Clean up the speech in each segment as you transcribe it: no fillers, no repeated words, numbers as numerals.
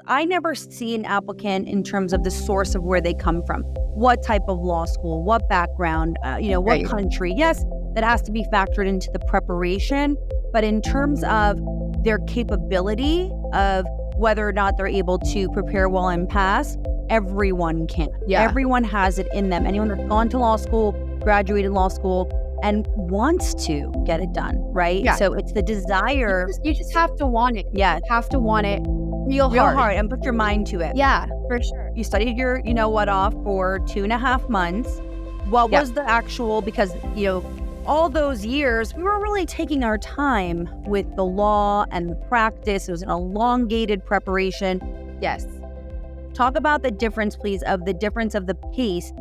I never see an applicant in terms of the source of where they come from. What type of law school, what background, what Right. country. Yes, that has to be factored into the preparation. But in terms of their capability of whether or not they're able to prepare well and pass, everyone can. Yeah. Everyone has it in them. Anyone that's gone to law school, graduated law school, and wants to get it done, right? Yeah. So it's the desire. You just have to want it. Yeah. You have to want it real Hard hard. and put your mind to it. Yeah, for sure. You studied your, off for 2.5 months. What Yep. was the actual, because, all those years, we were really taking our time with the law and the practice. It was an elongated preparation. Yes. Talk about the difference, please, of the pace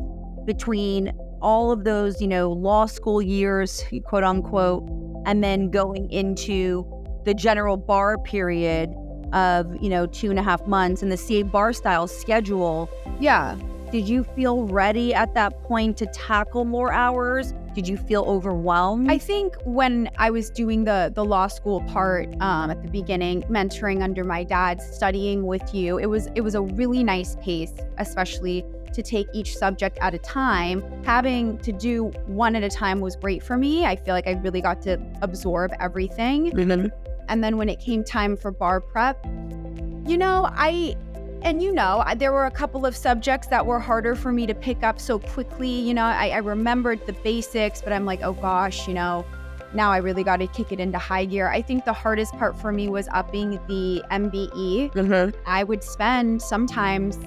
between all of those, law school years, quote unquote, and then going into the general bar period of, 2.5 months and the CA bar style schedule. Yeah. Did you feel ready at that point to tackle more hours? Did you feel overwhelmed? I think when I was doing the law school part at the beginning, mentoring under my dad, studying with you, it was a really nice pace, especially to take each subject at a time. Having to do one at a time was great for me. I feel like I really got to absorb everything. Mm-hmm. And then when it came time for bar prep, there were a couple of subjects that were harder for me to pick up so quickly. I remembered the basics, but I'm like, oh gosh, now I really got to kick it into high gear. I think the hardest part for me was upping the MBE. Mm-hmm. I would spend sometimes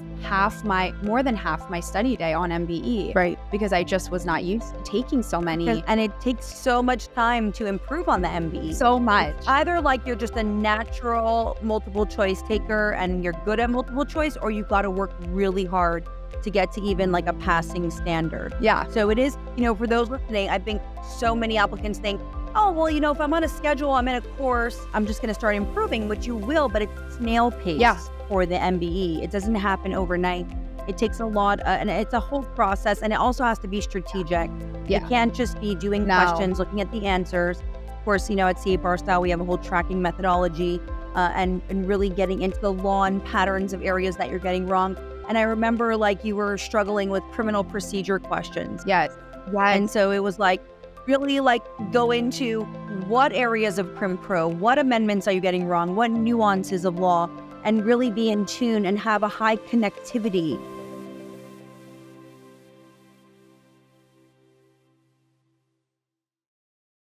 more than half my study day on MBE. Right. Because I just was not used to taking so many. And it takes so much time to improve on the MBE. So much. Either like you're just a natural multiple choice taker and you're good at multiple choice, or you've got to work really hard to get to even like a passing standard. Yeah. So it is, for those listening, I think so many applicants think, oh, well, if I'm on a schedule, I'm in a course, I'm just going to start improving, which you will, but it's snail pace for the MBE. It doesn't happen overnight. It takes a lot, and it's a whole process, and it also has to be strategic. Yeah. You can't just be doing questions, looking at the answers. Of course, at CA Bar Style, we have a whole tracking methodology and really getting into the law and patterns of areas that you're getting wrong. And I remember you were struggling with criminal procedure questions. Yes. And so it was really go into what areas of Crim Pro, what amendments are you getting wrong, what nuances of law, and really be in tune and have a high connectivity